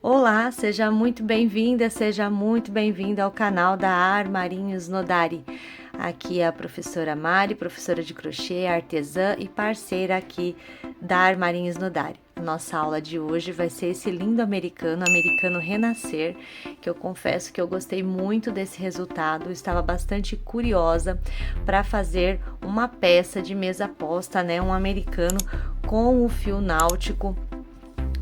Olá, seja muito bem-vinda, seja muito bem-vindo ao canal da Armarinhos Nodari. Aqui é a professora Mari, professora de crochê, artesã e parceira aqui da Armarinhos Nodari. Nossa aula de hoje vai ser esse lindo americano Renascer, que eu confesso que eu gostei muito desse resultado, estava bastante curiosa para fazer uma peça de mesa posta, né, um americano com o fio náutico.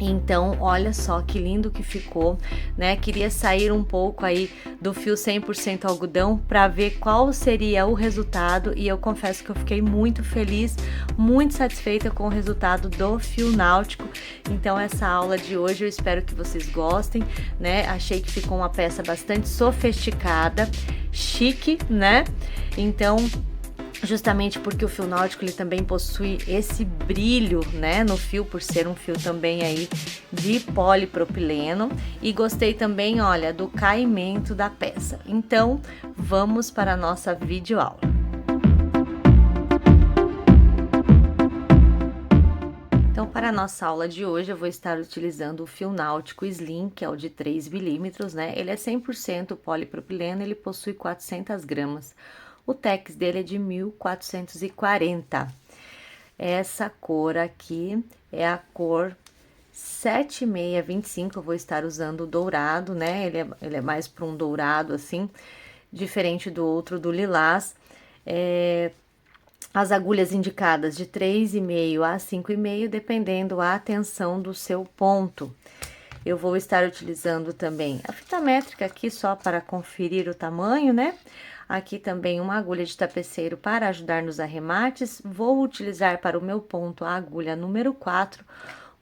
Então, olha só que lindo que ficou, né? Queria sair um pouco aí do fio 100% algodão para ver qual seria o resultado e eu confesso que eu fiquei muito feliz, muito satisfeita com o resultado do fio náutico. Então, essa aula de hoje eu espero que vocês gostem, né? Achei que ficou uma peça bastante sofisticada, chique, né? Então, justamente porque o fio náutico ele também possui esse brilho, né, no fio, por ser um fio também aí de polipropileno, e gostei também, olha, do caimento da peça. Então, vamos para a nossa videoaula. Então, para a nossa aula de hoje, eu vou estar utilizando o fio náutico Slim, que é o de 3 milímetros, né? Ele é 100% polipropileno, ele possui 400 gramas. O tex dele é de 1440. Essa cor aqui é a cor 7625, eu vou estar usando o dourado, né? Ele é mais para um dourado assim, diferente do outro, do lilás. As agulhas indicadas de 3,5 a 5,5, dependendo a tensão do seu ponto. Eu vou estar utilizando também a fita métrica aqui só para conferir o tamanho, né? Aqui também uma agulha de tapeceiro para ajudar nos arremates. Vou utilizar para o meu ponto a agulha número 4,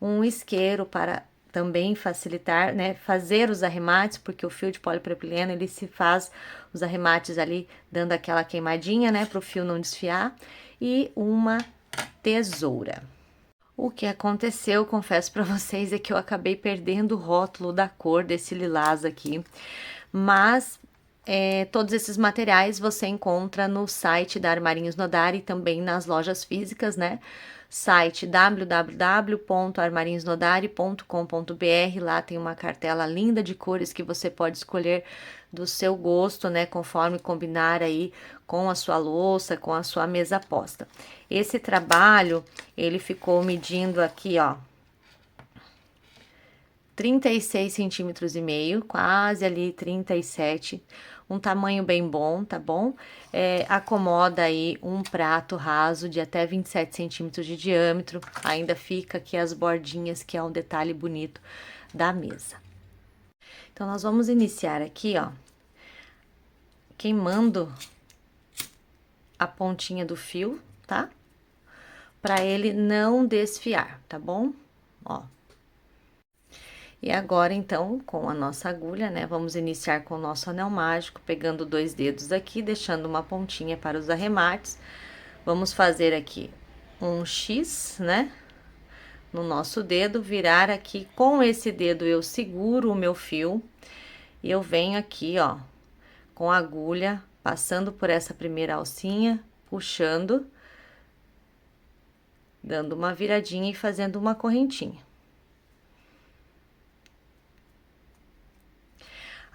um isqueiro para também facilitar, né, fazer os arremates, porque o fio de polipropileno, ele se faz os arremates ali, dando aquela queimadinha, né, para o fio não desfiar, e uma tesoura. O que aconteceu, confesso para vocês, é que eu acabei perdendo o rótulo da cor desse lilás aqui, mas todos esses materiais você encontra no site da Armarinhos Nodari e também nas lojas físicas, né? Site www.armarinhosnodari.com.br. Lá tem uma cartela linda de cores que você pode escolher do seu gosto, né? Conforme combinar aí com a sua louça, com a sua mesa posta. Esse trabalho, ele ficou medindo aqui, ó, 36 centímetros e meio, quase ali 37, um tamanho bem bom, tá bom? Acomoda aí um prato raso de até 27 centímetros de diâmetro, ainda fica aqui as bordinhas, que é um detalhe bonito da mesa. Então, nós vamos iniciar aqui, ó, queimando a pontinha do fio, tá? Para ele não desfiar, tá bom? Ó. E agora, então, com a nossa agulha, né, vamos iniciar com o nosso anel mágico, pegando 2 dedos aqui, deixando uma pontinha para os arremates. Vamos fazer aqui um X, né, no nosso dedo, virar aqui. Com esse dedo eu seguro o meu fio e eu venho aqui, ó, com a agulha, passando por essa primeira alcinha, puxando, dando uma viradinha e fazendo uma correntinha.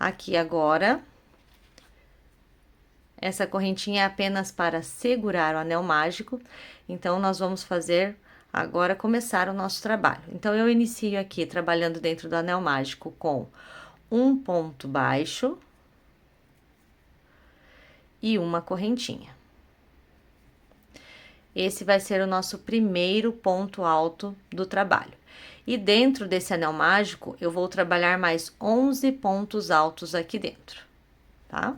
Aqui agora, essa correntinha é apenas para segurar o anel mágico, então nós vamos fazer agora começar o nosso trabalho. Então, eu inicio aqui trabalhando dentro do anel mágico com um ponto baixo e uma correntinha. Esse vai ser o nosso primeiro ponto alto do trabalho. E dentro desse anel mágico, eu vou trabalhar mais 11 pontos altos aqui dentro, tá?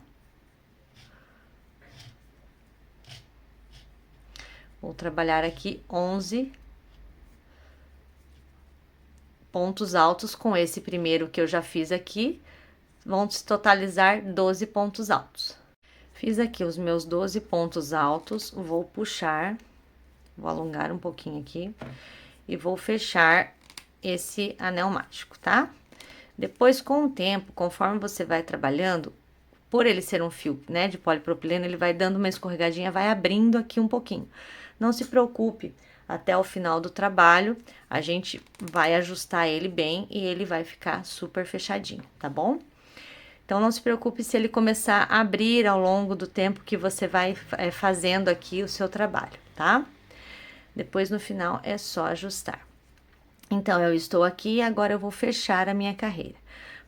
Vou trabalhar aqui 11 pontos altos com esse primeiro que eu já fiz aqui, vão totalizar 12 pontos altos. Fiz aqui os meus 12 pontos altos, vou puxar, vou alongar um pouquinho aqui e vou fechar esse anel mágico, tá? Depois, com o tempo, conforme você vai trabalhando, por ele ser um fio, né, de polipropileno, ele vai dando uma escorregadinha, vai abrindo aqui um pouquinho. Não se preocupe, até o final do trabalho, a gente vai ajustar ele bem e ele vai ficar super fechadinho, tá bom? Então, não se preocupe se ele começar a abrir ao longo do tempo que você vai fazendo aqui o seu trabalho, tá? Depois, no final, é só ajustar. Então, eu estou aqui e agora eu vou fechar a minha carreira.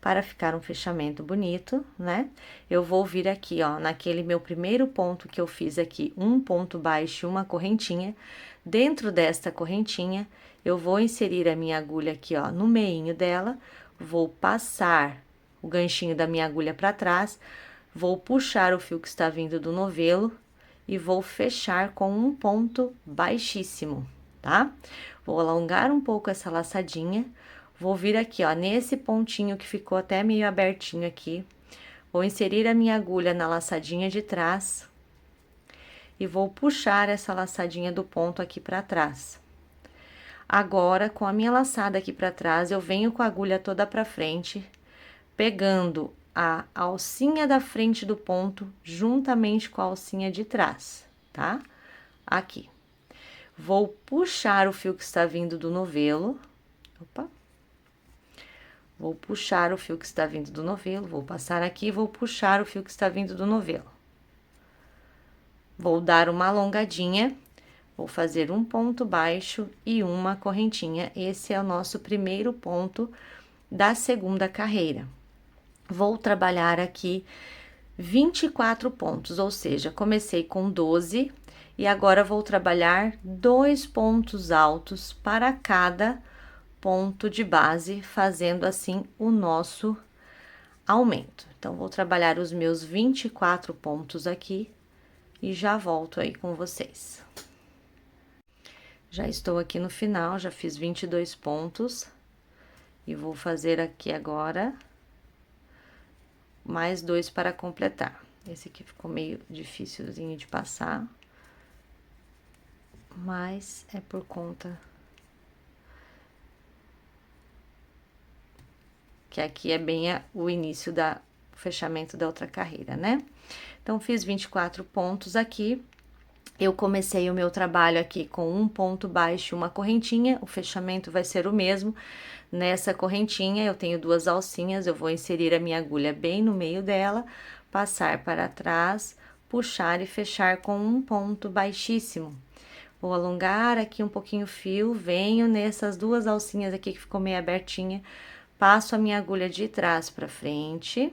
Para ficar um fechamento bonito, né? Eu vou vir aqui, ó, naquele meu primeiro ponto que eu fiz aqui, um ponto baixo e uma correntinha. Dentro desta correntinha, eu vou inserir a minha agulha aqui, ó, no meinho dela, vou passar o ganchinho da minha agulha para trás, vou puxar o fio que está vindo do novelo e vou fechar com um ponto baixíssimo, tá? Vou alongar um pouco essa laçadinha, vou vir aqui, ó, nesse pontinho que ficou até meio abertinho aqui, vou inserir a minha agulha na laçadinha de trás e vou puxar essa laçadinha do ponto aqui para trás. Agora, com a minha laçada aqui para trás, eu venho com a agulha toda para frente, pegando a alcinha da frente do ponto juntamente com a alcinha de trás, tá? Aqui. Vou puxar o fio que está vindo do novelo. Opa. Vou puxar o fio que está vindo do novelo, vou passar aqui e vou puxar o fio que está vindo do novelo. Vou dar uma alongadinha, vou fazer um ponto baixo e uma correntinha. Esse é o nosso primeiro ponto da segunda carreira. Vou trabalhar aqui 24 pontos, ou seja, comecei com 12 e agora vou trabalhar 2 pontos altos para cada ponto de base, fazendo assim o nosso aumento. Então, vou trabalhar os meus 24 pontos aqui e já volto aí com vocês. Já estou aqui no final, já fiz 22 pontos e vou fazer aqui agora mais 2 para completar. Esse aqui ficou meio dificilzinho de passar, mas é por conta que aqui é bem o início do fechamento da outra carreira, né? Então, fiz 24 pontos aqui. Eu comecei o meu trabalho aqui com um ponto baixo e uma correntinha, o fechamento vai ser o mesmo. Nessa correntinha, eu tenho 2 alcinhas, eu vou inserir a minha agulha bem no meio dela, passar para trás, puxar e fechar com um ponto baixíssimo. Vou alongar aqui um pouquinho o fio, venho nessas 2 alcinhas aqui que ficou meio abertinha, passo a minha agulha de trás para frente,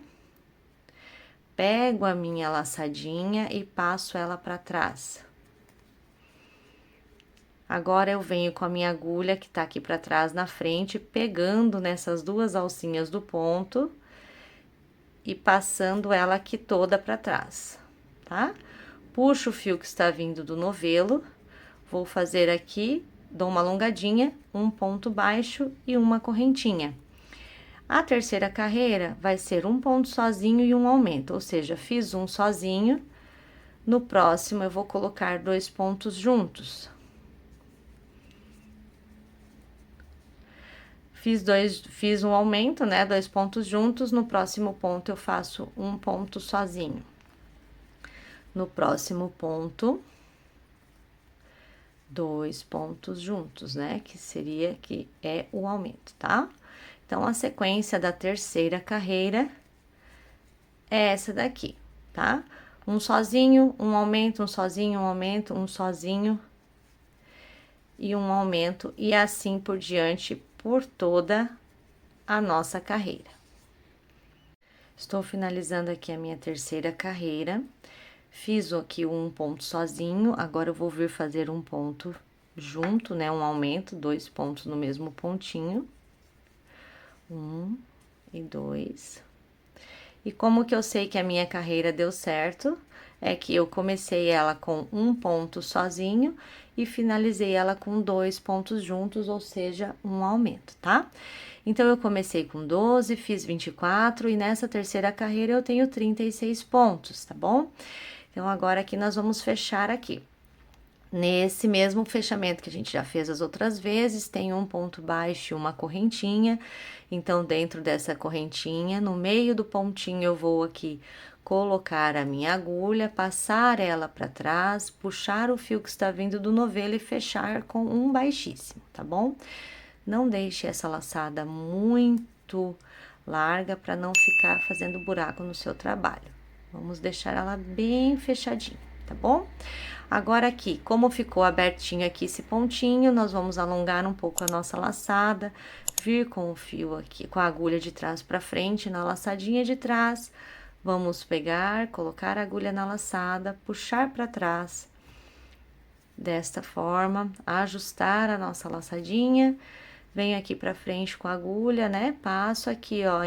pego a minha laçadinha e passo ela para trás. Agora, eu venho com a minha agulha que tá aqui para trás na frente, pegando nessas 2 alcinhas do ponto e passando ela aqui toda para trás, tá? Puxo o fio que está vindo do novelo, vou fazer aqui, dou uma alongadinha, um ponto baixo e uma correntinha. A terceira carreira vai ser um ponto sozinho e um aumento, ou seja, fiz um sozinho, no próximo eu vou colocar 2 pontos juntos. Fiz um aumento, né, 2 pontos juntos, no próximo ponto eu faço um ponto sozinho. No próximo ponto, 2 pontos juntos, né, que é o aumento, tá? Então, a sequência da terceira carreira é essa daqui, tá? Um sozinho, um aumento, um sozinho, um aumento, um sozinho e um aumento, e assim por diante, por toda a nossa carreira. Estou finalizando aqui a minha terceira carreira, fiz aqui um ponto sozinho, agora eu vou vir fazer um ponto junto, né, um aumento, 2 pontos no mesmo pontinho, 1 e 2. E como que eu sei que a minha carreira deu certo? É que eu comecei ela com um ponto sozinho e finalizei ela com 2 pontos juntos, ou seja, um aumento, tá? Então, eu comecei com 12, fiz 24 e nessa terceira carreira eu tenho 36 pontos, tá bom? Então, agora aqui nós vamos fechar aqui. Nesse mesmo fechamento que a gente já fez as outras vezes, tem um ponto baixo e uma correntinha. Então, dentro dessa correntinha, no meio do pontinho, eu vou aqui colocar a minha agulha, passar ela para trás, puxar o fio que está vindo do novelo e fechar com um baixíssimo, tá bom? Não deixe essa laçada muito larga para não ficar fazendo buraco no seu trabalho. Vamos deixar ela bem fechadinha, tá bom? Agora aqui, como ficou abertinho aqui esse pontinho, nós vamos alongar um pouco a nossa laçada, vir com o fio aqui, com a agulha de trás para frente, na laçadinha de trás. Vamos pegar, colocar a agulha na laçada, puxar para trás, desta forma, ajustar a nossa laçadinha. Venho aqui para frente com a agulha, né? Passo aqui, ó,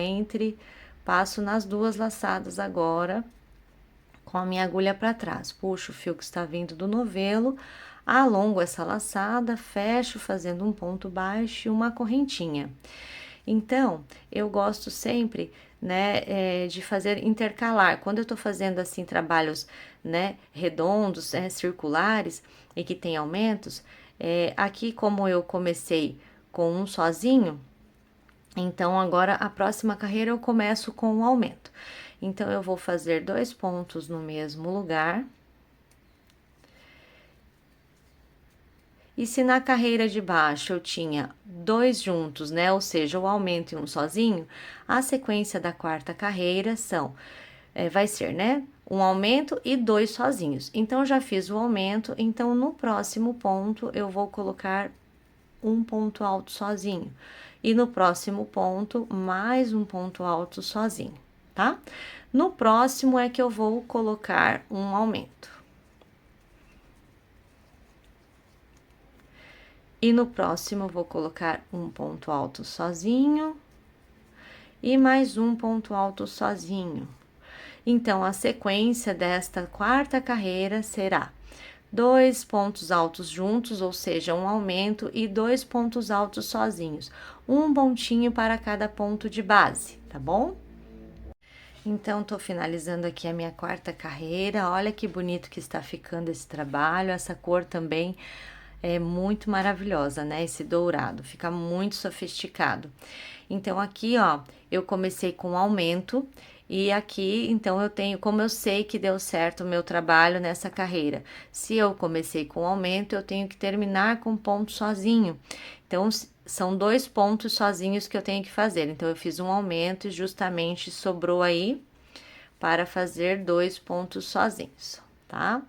passo nas duas laçadas agora, com a minha agulha para trás. Puxo o fio que está vindo do novelo, alongo essa laçada, fecho fazendo um ponto baixo e uma correntinha. Então, eu gosto sempre, né, de fazer intercalar. Quando eu tô fazendo, assim, trabalhos, né, redondos, circulares e que tem aumentos, aqui como eu comecei com um sozinho, então agora a próxima carreira eu começo com um aumento. Então, eu vou fazer 2 pontos no mesmo lugar. E se na carreira de baixo eu tinha 2 juntos, né? Ou seja, o aumento e um sozinho, a sequência da quarta carreira vai ser, né? Um aumento e 2 sozinhos. Então, eu já fiz o aumento, então no próximo ponto eu vou colocar um ponto alto sozinho. E no próximo ponto, mais um ponto alto sozinho, tá? No próximo é que eu vou colocar um aumento. E no próximo, eu vou colocar um ponto alto sozinho e mais um ponto alto sozinho. Então, a sequência desta quarta carreira será 2 pontos altos juntos, ou seja, um aumento, e 2 pontos altos sozinhos. Um pontinho para cada ponto de base, tá bom? Então, tô finalizando aqui a minha quarta carreira. Olha que bonito que está ficando esse trabalho. Essa cor também é muito maravilhosa, né? Esse dourado, fica muito sofisticado. Então, aqui, ó, eu comecei com aumento. E aqui, então, eu tenho, como eu sei que deu certo o meu trabalho nessa carreira. Se eu comecei com aumento, eu tenho que terminar com ponto sozinho. Então, são 2 pontos sozinhos que eu tenho que fazer. Então, eu fiz um aumento e justamente sobrou aí para fazer 2 pontos sozinhos, tá?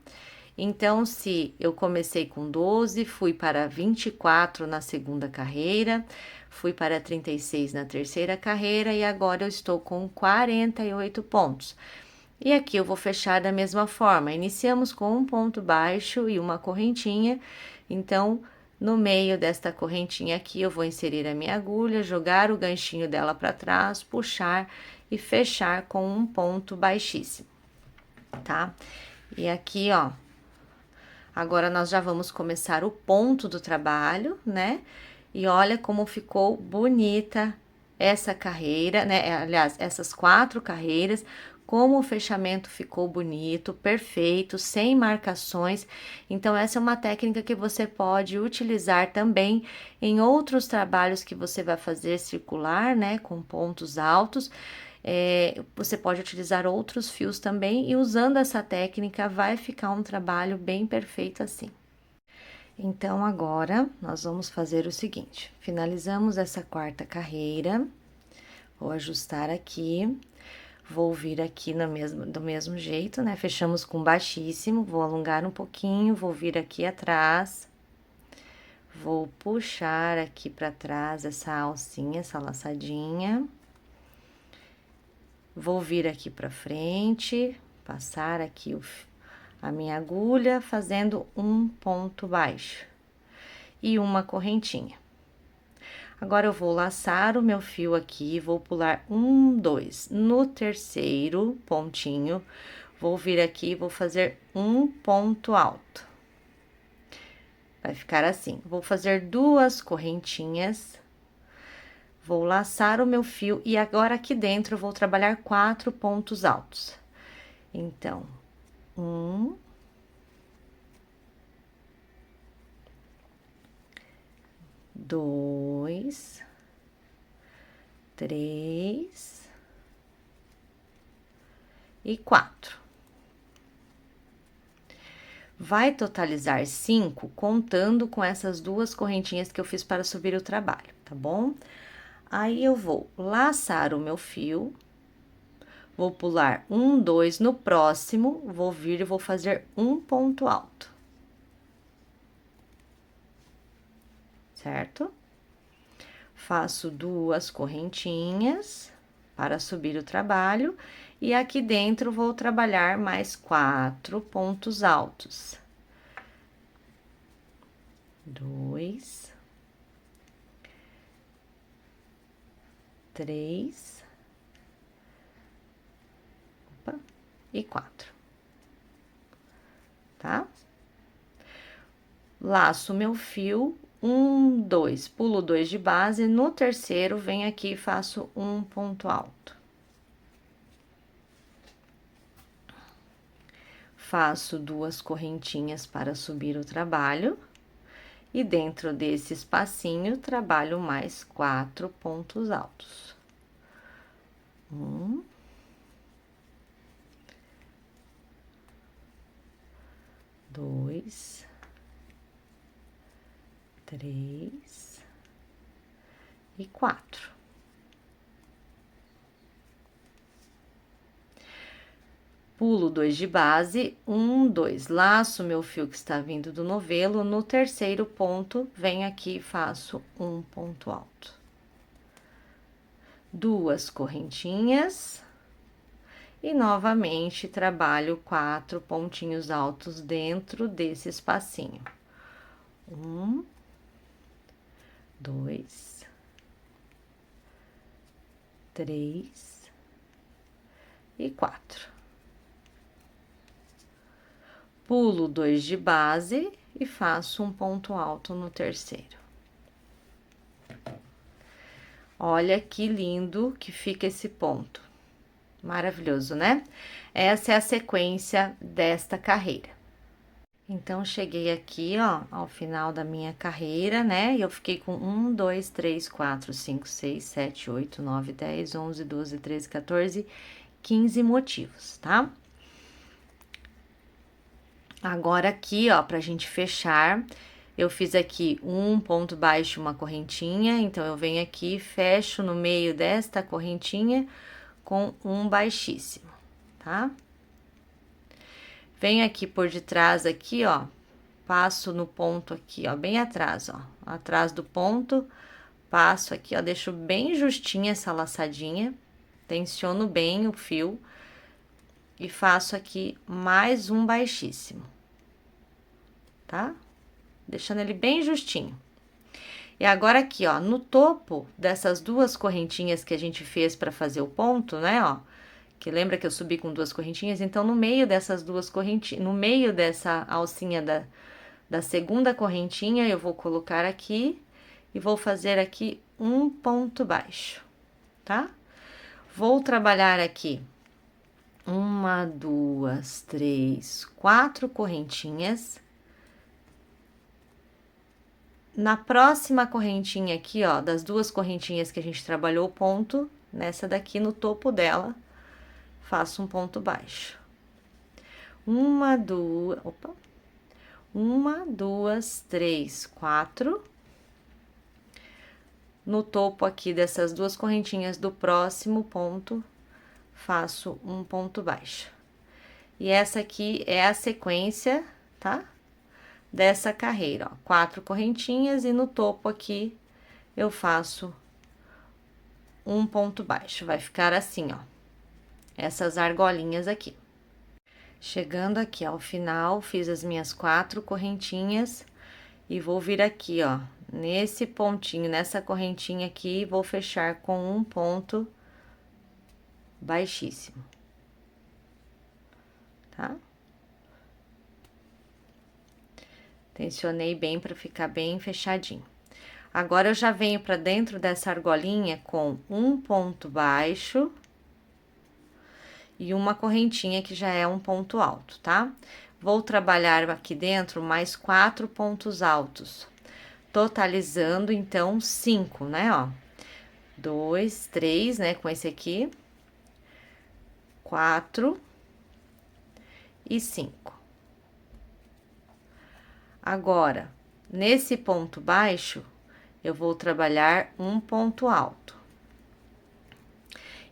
Então, se eu comecei com 12, fui para 24 na segunda carreira, fui para 36 na terceira carreira e agora eu estou com 48 pontos. E aqui eu vou fechar da mesma forma. Iniciamos com um ponto baixo e uma correntinha. Então, no meio desta correntinha aqui, eu vou inserir a minha agulha, jogar o ganchinho dela para trás, puxar e fechar com um ponto baixíssimo, tá? E aqui, ó, agora nós já vamos começar o ponto do trabalho, né? E olha como ficou bonita essa carreira, né? Aliás, essas 4 carreiras, como o fechamento ficou bonito, perfeito, sem marcações. Então, essa é uma técnica que você pode utilizar também em outros trabalhos que você vai fazer circular, né? Com pontos altos. Você pode utilizar outros fios também, e usando essa técnica vai ficar um trabalho bem perfeito assim. Então, agora, nós vamos fazer o seguinte, finalizamos essa quarta carreira, vou ajustar aqui, vou vir aqui do mesmo jeito, né? Fechamos com baixíssimo, vou alongar um pouquinho, vou vir aqui atrás, vou puxar aqui para trás essa alcinha, essa laçadinha. Vou vir aqui para frente, passar aqui a minha agulha, fazendo um ponto baixo e uma correntinha. Agora, eu vou laçar o meu fio aqui, vou pular 1, 2. No terceiro pontinho, vou vir aqui e vou fazer um ponto alto. Vai ficar assim. Vou fazer 2 correntinhas. Vou laçar o meu fio e agora aqui dentro eu vou trabalhar 4 pontos altos. Então, 1, 2, 3 e 4. Vai totalizar 5, contando com essas duas correntinhas que eu fiz para subir o trabalho, tá bom? Aí, eu vou laçar o meu fio, vou pular 1, 2, no próximo, vou vir e vou fazer um ponto alto. Certo? Faço duas correntinhas para subir o trabalho, e aqui dentro vou trabalhar mais 4 pontos altos. 2, 3, e 4, tá? Laço meu fio, 1, 2, pulo 2 de base, no terceiro, venho aqui e faço um ponto alto. Faço duas correntinhas para subir o trabalho, e dentro desse espacinho, trabalho mais 4 pontos altos. 1, 2, 3 e 4. Pulo 2 de base, 1, 2, laço meu fio que está vindo do novelo, no terceiro ponto, venho aqui e faço um ponto alto. Duas correntinhas, e novamente trabalho 4 pontinhos altos dentro desse espacinho. 1, 2, 3 e 4. Pulo 2 de base e faço um ponto alto no terceiro. Olha que lindo que fica esse ponto. Maravilhoso, né? Essa é a sequência desta carreira. Então, cheguei aqui, ó, ao final da minha carreira, né? E eu fiquei com 1, 2, 3, 4, 5, 6, 7, 8, 9, 10, 11, 12, 13, 14, 15 motivos, tá? Agora, aqui, ó, pra gente fechar, eu fiz aqui um ponto baixo, uma correntinha, então, eu venho aqui e fecho no meio desta correntinha com um baixíssimo, tá? Venho aqui por detrás, aqui, ó, passo no ponto aqui, ó, bem atrás, ó, atrás do ponto, passo aqui, ó, deixo bem justinha essa laçadinha, tensiono bem o fio e faço aqui mais um baixíssimo, tá? Deixando ele bem justinho. E agora aqui, ó, no topo dessas duas correntinhas que a gente fez para fazer o ponto, né, ó, que lembra que eu subi com duas correntinhas? Então, no meio dessas duas correntinhas, no meio dessa alcinha da segunda correntinha, eu vou colocar aqui e vou fazer aqui um ponto baixo, tá? Vou trabalhar aqui 1, 2, 3, 4 correntinhas. Na próxima correntinha aqui, ó, das duas correntinhas que a gente trabalhou o ponto, nessa daqui, no topo dela, faço um ponto baixo. 1, 2, opa. 1, 2, 3, 4. No topo aqui dessas duas correntinhas do próximo ponto, faço um ponto baixo. E essa aqui é a sequência, tá? Dessa carreira, ó, 4 correntinhas e no topo aqui eu faço um ponto baixo. Vai ficar assim, ó, essas argolinhas aqui. Chegando aqui ao final, fiz as minhas 4 correntinhas e vou vir aqui, ó, nesse pontinho, nessa correntinha aqui, vou fechar com um ponto baixíssimo, tá? Tensionei bem para ficar bem fechadinho. Agora, eu já venho para dentro dessa argolinha com um ponto baixo e uma correntinha que já é um ponto alto, tá? Vou trabalhar aqui dentro mais 4 pontos altos, totalizando, então, 5, né, ó. 2, 3, né, com esse aqui. 4, e 5. Agora, nesse ponto baixo, eu vou trabalhar um ponto alto.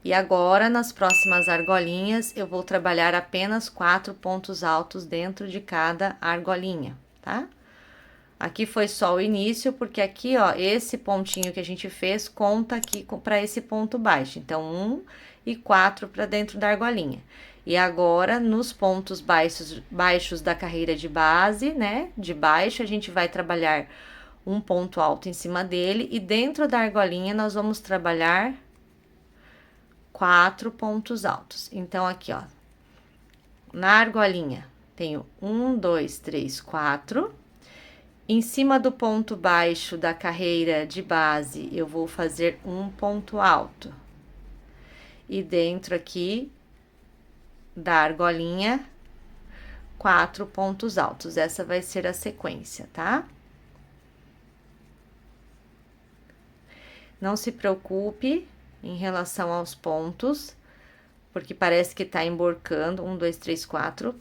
E agora, nas próximas argolinhas, eu vou trabalhar apenas 4 pontos altos dentro de cada argolinha, tá? Aqui foi só o início, porque aqui, ó, esse pontinho que a gente fez conta aqui para esse ponto baixo. Então, 1 e 4 para dentro da argolinha. E agora, nos pontos baixos da carreira de base, né, de baixo, a gente vai trabalhar um ponto alto em cima dele. E dentro da argolinha, nós vamos trabalhar 4 pontos altos. Então, aqui, ó, na argolinha, tenho 1, 2, 3, 4. Em cima do ponto baixo da carreira de base, eu vou fazer um ponto alto. E dentro aqui da argolinha, 4 pontos altos. Essa vai ser a sequência, tá? Não se preocupe em relação aos pontos, porque parece que tá emborcando, 1, 2, 3, 4.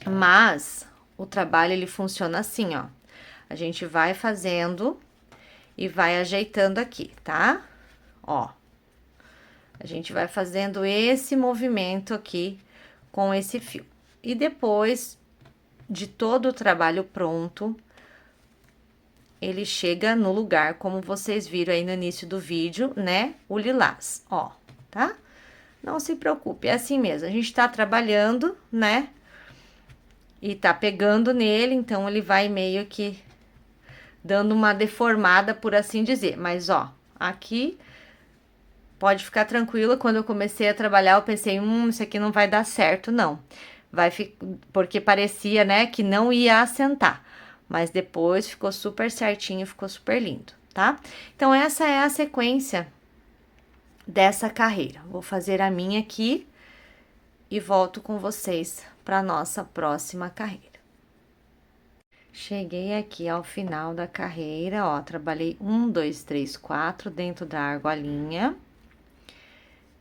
Mas o trabalho, ele funciona assim, ó. A gente vai fazendo e vai ajeitando aqui, tá? Ó. A gente vai fazendo esse movimento aqui com esse fio. E depois de todo o trabalho pronto, ele chega no lugar, como vocês viram aí no início do vídeo, né? O lilás, ó, tá? Não se preocupe, é assim mesmo. A gente tá trabalhando, né? E tá pegando nele, então ele vai meio que dando uma deformada, por assim dizer. Mas, ó, aqui pode ficar tranquila. Quando eu comecei a trabalhar, eu pensei, isso aqui não vai dar certo, não. Porque parecia, né, que não ia assentar. Mas depois ficou super certinho, ficou super lindo, tá? Então, essa é a sequência dessa carreira. Vou fazer a minha aqui e volto com vocês para nossa próxima carreira. Cheguei aqui ao final da carreira, ó, trabalhei 1, 2, 3, 4 dentro da argolinha.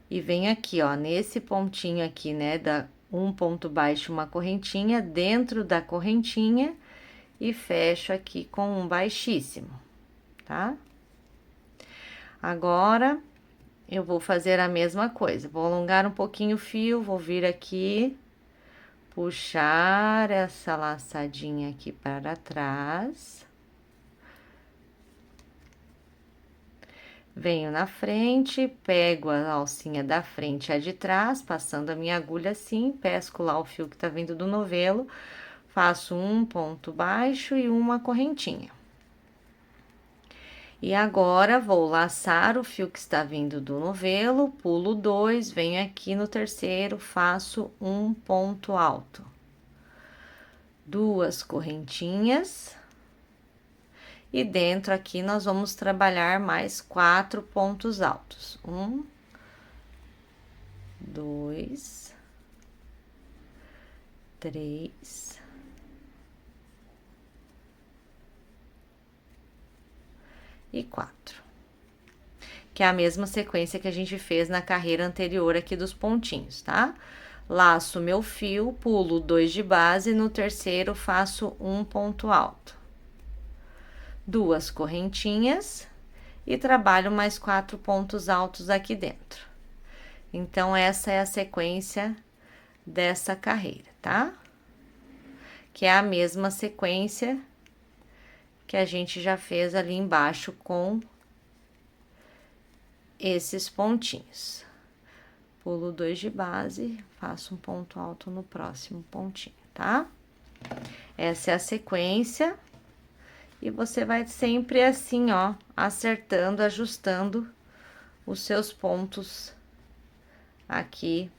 E venho aqui, ó, nesse pontinho aqui, né, um ponto baixo, uma correntinha, dentro da correntinha, e fecho aqui com um baixíssimo, tá? Agora, eu vou fazer a mesma coisa, vou alongar um pouquinho o fio, vou vir aqui, puxar essa laçadinha aqui para trás. Venho na frente, pego a alcinha da frente e a de trás, passando a minha agulha assim, pesco lá o fio que tá vindo do novelo, faço um ponto baixo e uma correntinha. E agora, vou laçar o fio que está vindo do novelo, pulo 2, venho aqui no terceiro, faço um ponto alto. 2 correntinhas. E dentro aqui, nós vamos trabalhar mais 4 pontos altos. 1, 2, 3, e 4. Que é a mesma sequência que a gente fez na carreira anterior aqui dos pontinhos, tá? Laço meu fio, pulo 2 de base, no terceiro faço um ponto alto. 2 correntinhas e trabalho mais 4 pontos altos aqui dentro. Então, essa é a sequência dessa carreira, tá? Que é a mesma sequência que a gente já fez ali embaixo com esses pontinhos. Pulo 2 de base, faço um ponto alto no próximo pontinho, tá? Essa é a sequência. E você vai sempre assim, ó, acertando, ajustando os seus pontos aqui,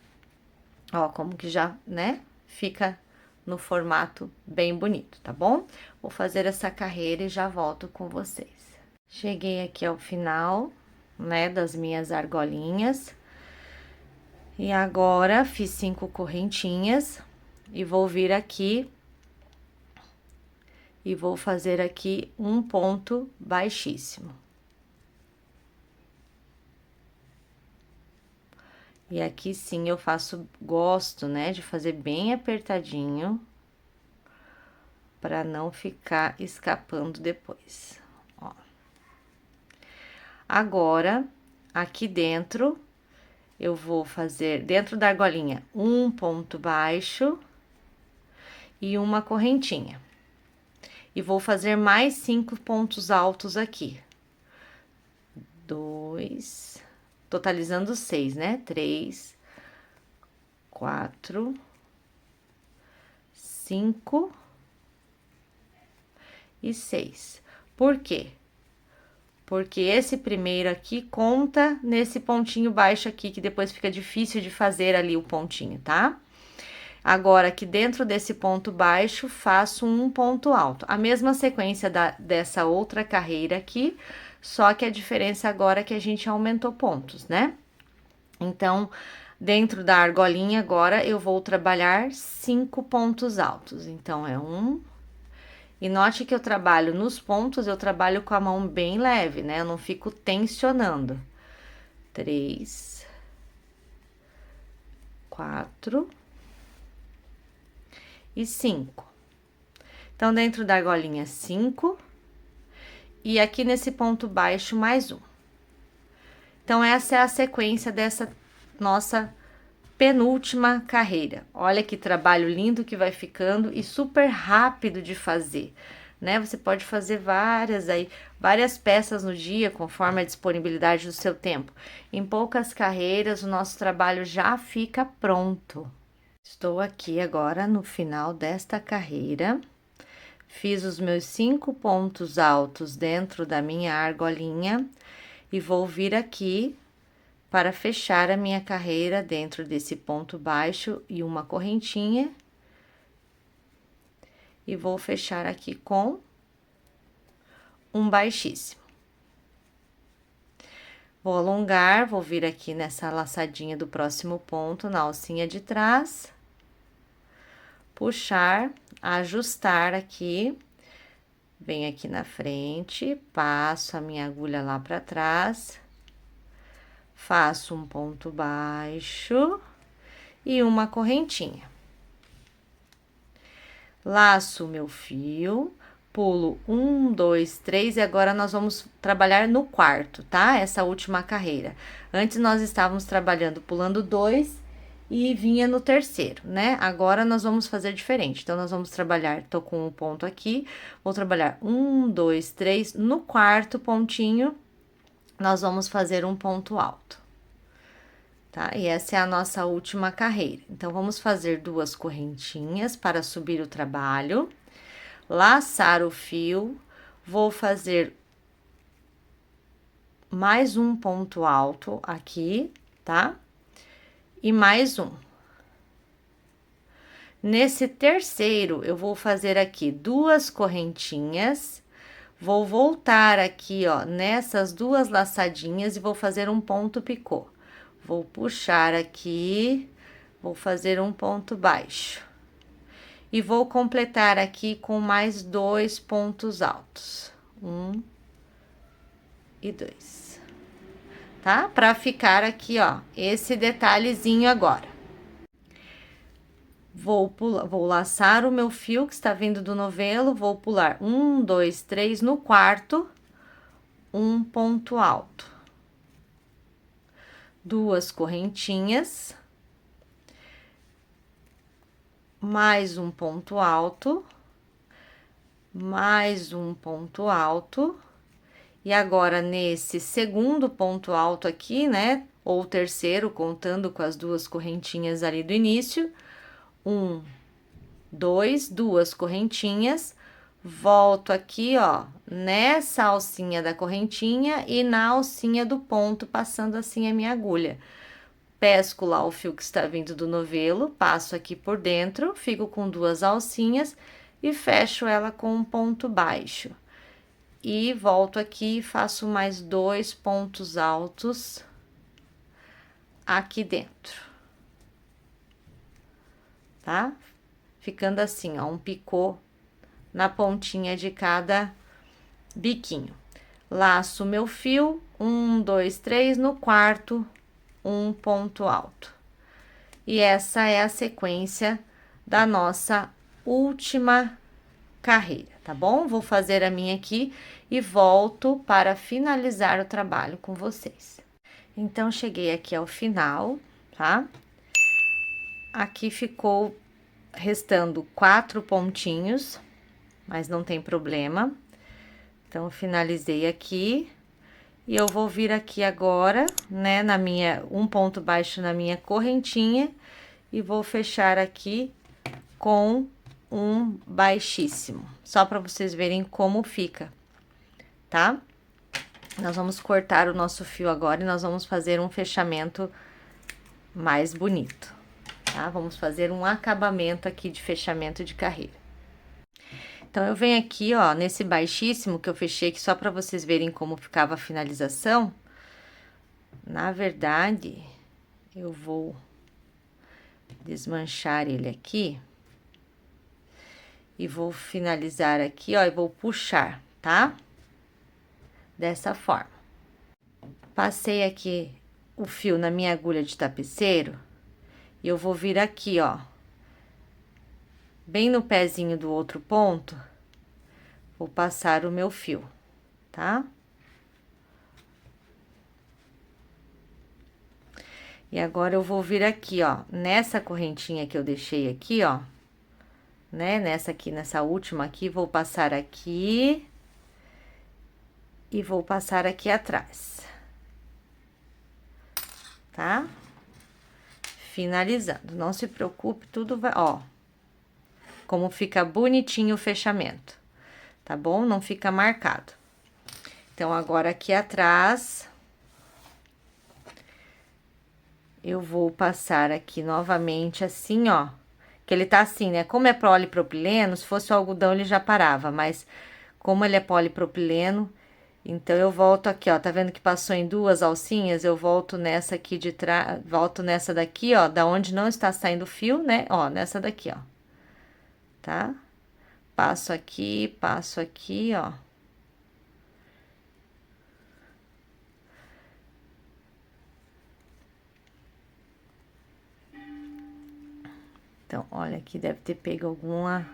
ó, como que já, né, fica no formato bem bonito, tá bom? Vou fazer essa carreira e já volto com vocês. Cheguei aqui ao final, né, das minhas argolinhas. E agora, fiz 5 correntinhas e vou vir aqui e vou fazer aqui um ponto baixíssimo. E aqui sim eu gosto, né, de fazer bem apertadinho, para não ficar escapando depois, ó. Agora, aqui dentro, eu vou fazer, dentro da argolinha, um ponto baixo e uma correntinha. E vou fazer mais 5 pontos altos aqui. 2, totalizando 6, né? 3, 4, 5 e 6. Por quê? Porque esse primeiro aqui conta nesse pontinho baixo aqui, que depois fica difícil de fazer ali o pontinho, tá? Agora, aqui dentro desse ponto baixo, faço um ponto alto. A mesma sequência dessa outra carreira aqui, só que a diferença agora é que a gente aumentou pontos, né? Então, dentro da argolinha, agora, eu vou trabalhar 5 pontos altos. Então, é um... E note que eu trabalho nos pontos, eu trabalho com a mão bem leve, né? Eu não fico tensionando. 3, 4 e 5. Então, dentro da argolinha, 5. E aqui nesse ponto baixo, mais um. Então, essa é a sequência dessa nossa penúltima carreira. Olha que trabalho lindo que vai ficando e super rápido de fazer, né? Você pode fazer várias peças no dia, conforme a disponibilidade do seu tempo. Em poucas carreiras, o nosso trabalho já fica pronto. Estou aqui agora no final desta carreira. Fiz os meus 5 pontos altos dentro da minha argolinha e vou vir aqui para fechar a minha carreira dentro desse ponto baixo e uma correntinha. E vou fechar aqui com um baixíssimo. Vou alongar, vou vir aqui nessa laçadinha do próximo ponto, na alcinha de trás. Puxar, ajustar aqui. Venho aqui na frente, passo a minha agulha lá para trás. Faço um ponto baixo e uma correntinha. Laço o meu fio, pulo 1, 2, 3 e agora nós vamos trabalhar no quarto, tá? Essa última carreira. Antes nós estávamos trabalhando pulando 2 e vinha no terceiro, né? Agora nós vamos fazer diferente. Então, nós vamos trabalhar, tô com um ponto aqui, vou trabalhar 1, 2, 3, no quarto pontinho, nós vamos fazer um ponto alto, tá? E essa é a nossa última carreira. Então, vamos fazer 2 correntinhas para subir o trabalho, laçar o fio, vou fazer mais um ponto alto aqui, tá? E mais um. Nesse terceiro, eu vou fazer aqui 2 correntinhas, vou voltar aqui, ó, nessas 2 laçadinhas e vou fazer um ponto picô. Vou puxar aqui, vou fazer um ponto baixo. E vou completar aqui com mais 2 pontos altos. 1 e 2. Tá? Pra ficar aqui, ó, esse detalhezinho agora. Vou laçar o meu fio que está vindo do novelo, vou pular 1, 2, 3, no quarto, um ponto alto. 2 correntinhas, mais um ponto alto, mais um ponto alto, e agora nesse segundo ponto alto aqui, né, ou terceiro, contando com as 2 correntinhas ali do início, 1, 2, 2 correntinhas, volto aqui, ó, nessa alcinha da correntinha e na alcinha do ponto, passando assim a minha agulha. Pesco lá o fio que está vindo do novelo, passo aqui por dentro, fico com 2 alcinhas e fecho ela com um ponto baixo. E volto aqui e faço mais 2 pontos altos aqui dentro. Tá? Ficando assim, ó, um picô na pontinha de cada biquinho. Laço meu fio, 1, 2, 3, no quarto, um ponto alto. E essa é a sequência da nossa última carreira, tá bom? Vou fazer a minha aqui e volto para finalizar o trabalho com vocês. Então, cheguei aqui ao final, tá? Aqui ficou restando 4 pontinhos, mas não tem problema. Então, finalizei aqui. E eu vou vir aqui agora, né, um ponto baixo na minha correntinha e vou fechar aqui com um baixíssimo, só para vocês verem como fica, tá? Nós vamos cortar o nosso fio agora e nós vamos fazer um fechamento mais bonito, tá? Vamos fazer um acabamento aqui de fechamento de carreira. Então, eu venho aqui, ó, nesse baixíssimo que eu fechei aqui só para vocês verem como ficava a finalização. Na verdade, eu vou desmanchar ele aqui. E vou finalizar aqui, ó, e vou puxar, tá? Dessa forma. Passei aqui o fio na minha agulha de tapeceiro. E eu vou vir aqui, ó. Bem no pezinho do outro ponto, vou passar o meu fio, tá? E agora eu vou vir aqui, ó, nessa correntinha que eu deixei aqui, ó, né? Nessa última aqui, vou passar aqui e vou passar aqui atrás, tá? Finalizando, não se preocupe, tudo vai, ó. Como fica bonitinho o fechamento, tá bom? Não fica marcado. Então, agora aqui atrás, eu vou passar aqui novamente assim, ó. Que ele tá assim, né? Como é polipropileno, se fosse o algodão ele já parava, mas como ele é polipropileno, então eu volto aqui, ó. Tá vendo que passou em 2 alcinhas? Eu volto nessa aqui de trás, volto nessa daqui, ó, da onde não está saindo fio, né? Ó, nessa daqui, ó. Tá? Passo aqui, ó. Então, olha, aqui deve ter pego alguma...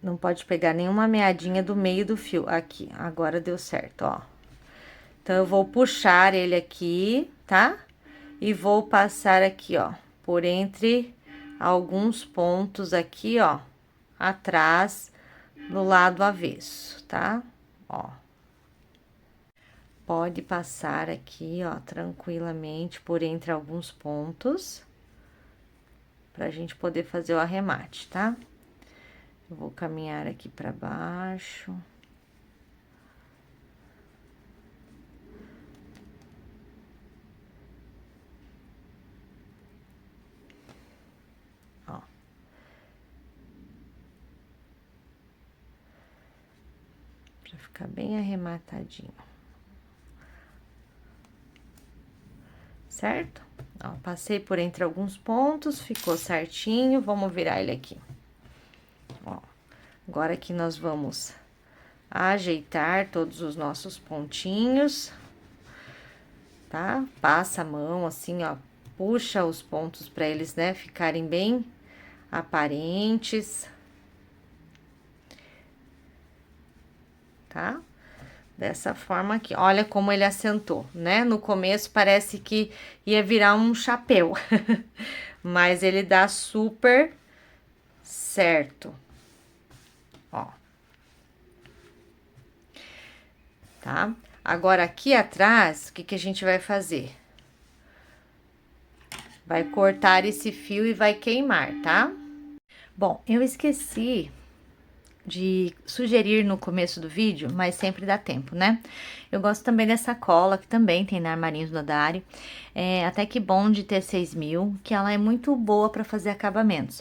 Não pode pegar nenhuma meadinha do meio do fio. Aqui, agora deu certo, ó. Então, eu vou puxar ele aqui, tá? E vou passar aqui, ó, por entre alguns pontos aqui, ó, atrás, do lado avesso, tá? Ó. Pode passar aqui, ó, tranquilamente por entre alguns pontos, pra gente poder fazer o arremate, tá? Eu vou caminhar aqui pra baixo. Pra ficar bem arrematadinho. Certo? Ó, passei por entre alguns pontos, ficou certinho, vamos virar ele aqui. Ó, agora que nós vamos ajeitar todos os nossos pontinhos, tá? Passa a mão assim, ó, puxa os pontos pra eles, né, ficarem bem aparentes. Tá? Dessa forma aqui, olha como ele assentou, né? No começo parece que ia virar um chapéu, mas ele dá super certo, ó. Tá? Agora, aqui atrás, o que que a gente vai fazer? Vai cortar esse fio e vai queimar, tá? Bom, eu esqueci de sugerir no começo do vídeo, mas sempre dá tempo, né? Eu gosto também dessa cola, que também tem na Armarinhos Nodari. Até que bom de ter 6.000, que ela é muito boa para fazer acabamentos.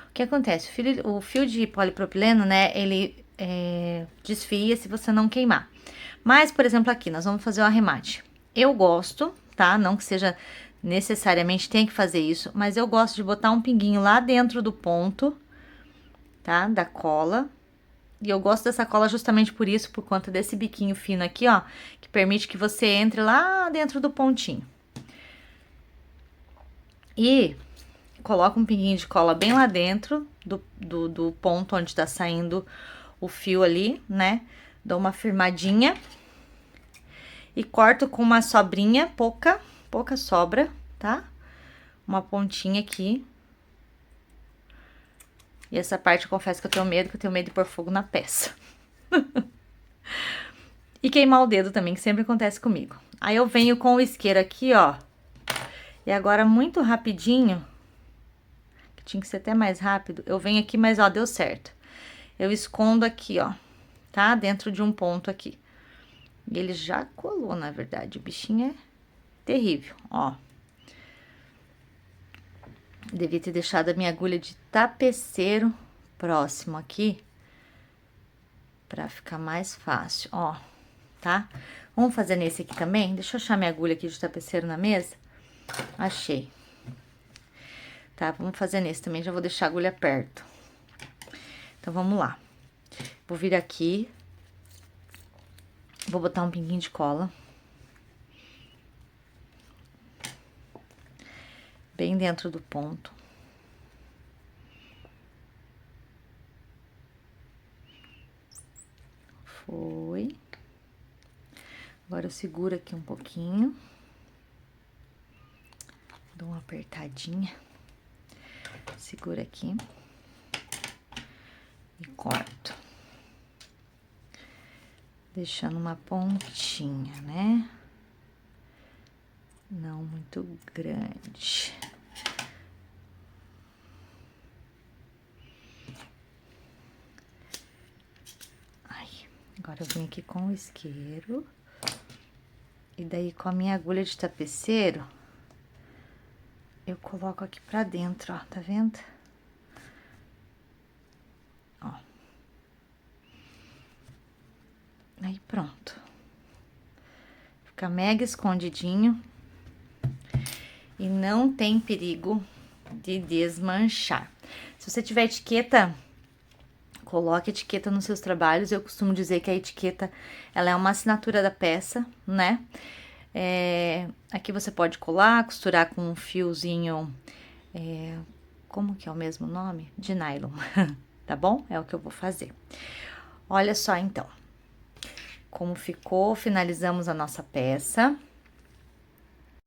O que acontece? O fio de polipropileno, né, ele desfia se você não queimar. Mas, por exemplo, aqui, nós vamos fazer o arremate. Eu gosto, tá? Não que seja necessariamente tem que fazer isso, mas eu gosto de botar um pinguinho lá dentro do ponto, tá? Da cola. E eu gosto dessa cola justamente por isso, por conta desse biquinho fino aqui, ó, que permite que você entre lá dentro do pontinho. E coloco um pinguinho de cola bem lá dentro do ponto onde tá saindo o fio ali, né? Dou uma firmadinha e corto com uma sobrinha, pouca sobra, tá? Uma pontinha aqui. E essa parte eu confesso que eu tenho medo de pôr fogo na peça. E queimar o dedo também, que sempre acontece comigo. Aí eu venho com o isqueiro aqui, ó. E agora, muito rapidinho, que tinha que ser até mais rápido, eu venho aqui, mas ó, deu certo. Eu escondo aqui, ó, tá? Dentro de um ponto aqui. E ele já colou, na verdade. O bichinho é terrível, ó. Devia ter deixado a minha agulha de tapeceiro próximo aqui, pra ficar mais fácil, ó, tá? Vamos fazer nesse aqui também? Deixa eu achar minha agulha aqui de tapeceiro na mesa. Achei. Tá, vamos fazer nesse também, já vou deixar a agulha perto. Então, vamos lá. Vou vir aqui. Vou botar um pinguinho de cola. Bem dentro do ponto. Foi. Agora eu seguro aqui um pouquinho. Dou uma apertadinha. Segura aqui. E corto. Deixando uma pontinha, né? Não muito grande. Aí, agora eu venho aqui com o isqueiro. E daí, com a minha agulha de tapeceiro, eu coloco aqui pra dentro, ó, tá vendo? Ó. Aí, pronto. Fica mega escondidinho. E não tem perigo de desmanchar. Se você tiver etiqueta, coloque etiqueta nos seus trabalhos. Eu costumo dizer que a etiqueta, ela é uma assinatura da peça, né? Aqui você pode colar, costurar com um fiozinho, como que é o mesmo nome? De nylon, tá bom? É o que eu vou fazer. Olha só, então, como ficou, finalizamos a nossa peça.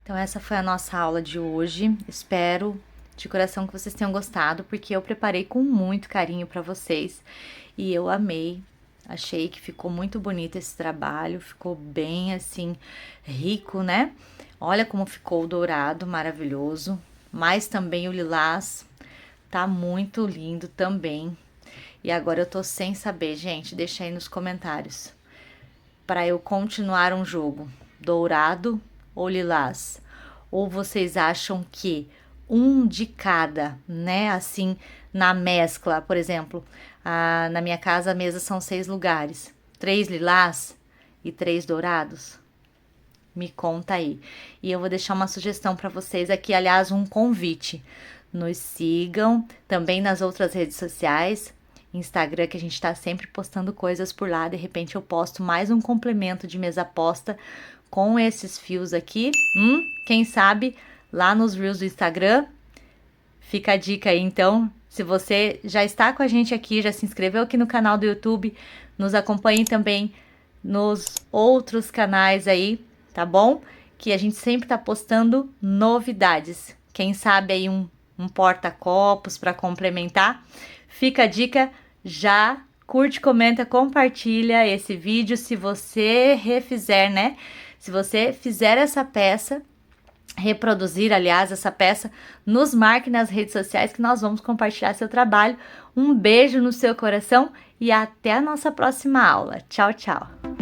Então, essa foi a nossa aula de hoje. Espero de coração que vocês tenham gostado, porque eu preparei com muito carinho para vocês e eu amei. Achei que ficou muito bonito esse trabalho, ficou bem assim, rico, né? Olha como ficou o dourado, maravilhoso. Mas também o lilás tá muito lindo também. E agora eu tô sem saber, gente, deixa aí nos comentários. Para eu continuar um jogo, dourado ou lilás? Ou vocês acham que um de cada, né? Assim, na mescla, por exemplo, na minha casa a mesa são 6 lugares. 3 lilás e 3 dourados? Me conta aí. E eu vou deixar uma sugestão para vocês aqui, aliás, um convite. Nos sigam também nas outras redes sociais. Instagram, que a gente tá sempre postando coisas por lá. De repente eu posto mais um complemento de mesa posta com esses fios aqui. Quem sabe lá nos Reels do Instagram. Fica a dica aí, então. Se você já está com a gente aqui, já se inscreveu aqui no canal do YouTube, nos acompanhe também nos outros canais aí, tá bom? Que a gente sempre tá postando novidades. Quem sabe aí um porta-copos para complementar. Fica a dica, já curte, comenta, compartilha esse vídeo se você refizer, né? Se você fizer essa peça, reproduzir, aliás, essa peça, nos marque nas redes sociais que nós vamos compartilhar seu trabalho. Um beijo no seu coração e até a nossa próxima aula. Tchau, tchau!